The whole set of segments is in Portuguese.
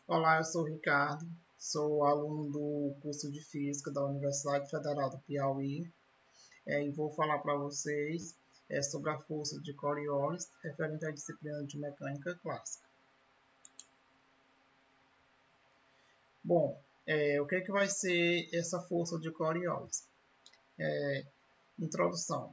Olá, eu sou o Ricardo, sou aluno do curso de Física da Universidade Federal do Piauí e vou falar para vocês sobre a força de Coriolis referente à disciplina de Mecânica Clássica. Bom, o que vai ser essa força de Coriolis? Introdução.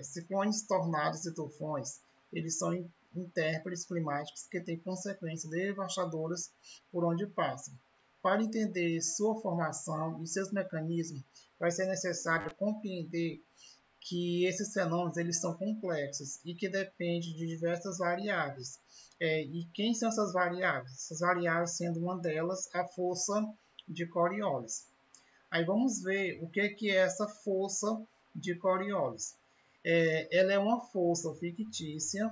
Ciclones, tornados e tufões, eles são intérpretes climáticos que têm consequências devastadoras por onde passam. Para entender sua formação e seus mecanismos, vai ser necessário compreender que esses fenômenos eles são complexos e que dependem de diversas variáveis. E quem são essas variáveis? Essas variáveis sendo uma delas a força de Coriolis. Aí vamos ver o que é essa força de Coriolis. Ela é uma força fictícia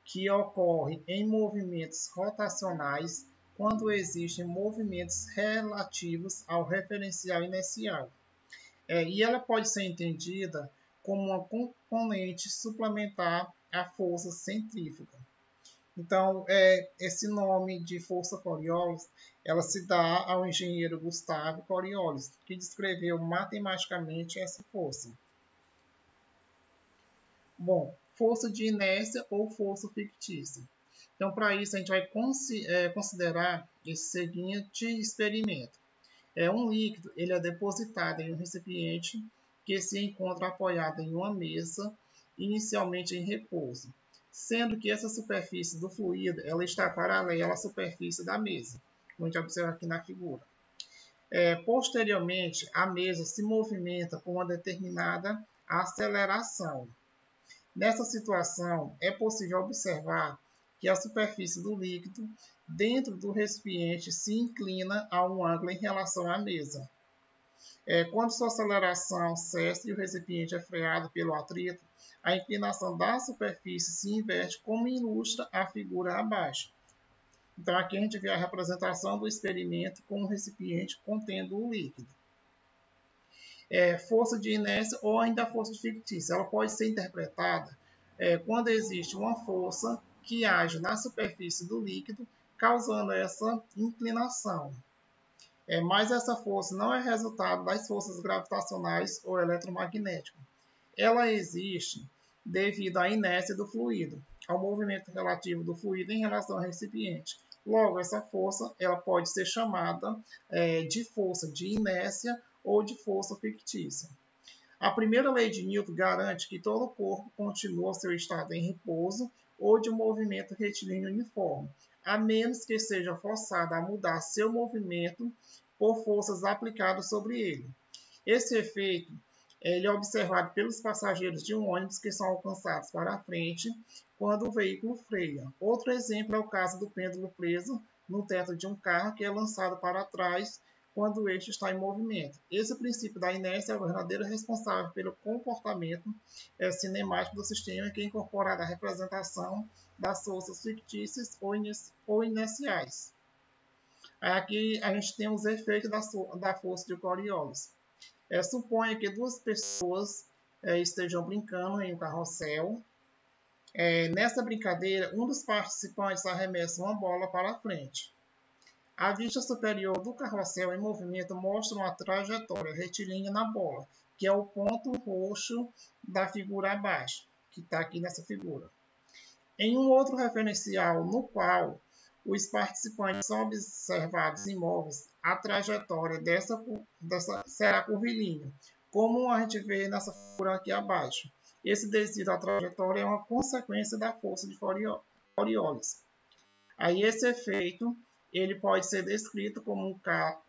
que ocorre em movimentos rotacionais quando existem movimentos relativos ao referencial inicial. E ela pode ser entendida como uma componente suplementar à força centrífuga. Então, esse nome de força Coriolis, ela se dá ao engenheiro Gustavo Coriolis, que descreveu matematicamente essa força. Bom, força de inércia ou força fictícia. Então, para isso, a gente vai considerar esse seguinte experimento. Um líquido ele é depositado em um recipiente que se encontra apoiado em uma mesa, inicialmente em repouso, sendo que essa superfície do fluido ela está paralela à superfície da mesa, como a gente observa aqui na figura. Posteriormente, a mesa se movimenta com uma determinada aceleração. Nessa situação, é possível observar que a superfície do líquido dentro do recipiente se inclina a um ângulo em relação à mesa. Quando sua aceleração cessa e o recipiente é freado pelo atrito, a inclinação da superfície se inverte, como ilustra a figura abaixo. Então, aqui a gente vê a representação do experimento com o recipiente contendo o líquido. Força de inércia ou ainda força fictícia. Ela pode ser interpretada quando existe uma força que age na superfície do líquido, causando essa inclinação. Mas essa força não é resultado das forças gravitacionais ou eletromagnéticas. Ela existe devido à inércia do fluido, ao movimento relativo do fluido em relação ao recipiente. Logo, essa força ela pode ser chamada de força de inércia ou de força fictícia. A primeira lei de Newton garante que todo corpo continua seu estado em repouso ou de movimento retilíneo uniforme, a menos que seja forçado a mudar seu movimento por forças aplicadas sobre ele. Esse efeito ele é observado pelos passageiros de um ônibus que são alcançados para a frente quando o veículo freia. Outro exemplo é o caso do pêndulo preso no teto de um carro que é lançado para trás quando este está em movimento. Esse princípio da inércia é o verdadeiro responsável pelo comportamento cinemático do sistema, que é incorporado à representação das forças fictícias ou inerciais. Aqui a gente tem os efeitos da força de Coriolis. Suponha que duas pessoas estejam brincando em um carrossel. Nessa brincadeira, um dos participantes arremessa uma bola para a frente. A vista superior do carrossel em movimento mostra uma trajetória retilínea na bola, que é o ponto roxo da figura abaixo, que está aqui nessa figura. Em um outro referencial, no qual os participantes são observados imóveis, a trajetória dessa será curvilínea, como a gente vê nessa figura aqui abaixo. Esse desvio da trajetória é uma consequência da força de Coriolis. Aí esse efeito ele pode ser descrito como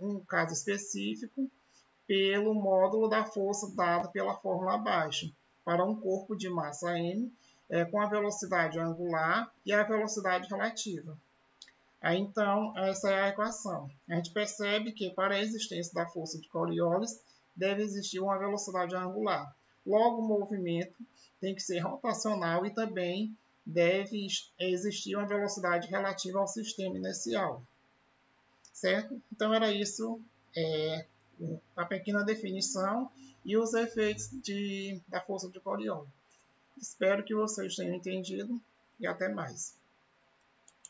um caso específico pelo módulo da força dado pela fórmula abaixo, para um corpo de massa m com a velocidade angular e a velocidade relativa. Aí, então, essa é a equação. A gente percebe que para a existência da força de Coriolis deve existir uma velocidade angular. Logo, o movimento tem que ser rotacional e também deve existir uma velocidade relativa ao sistema inicial. Certo? Então, era isso, a pequena definição e os efeitos da força de Coriolis. Espero que vocês tenham entendido e até mais.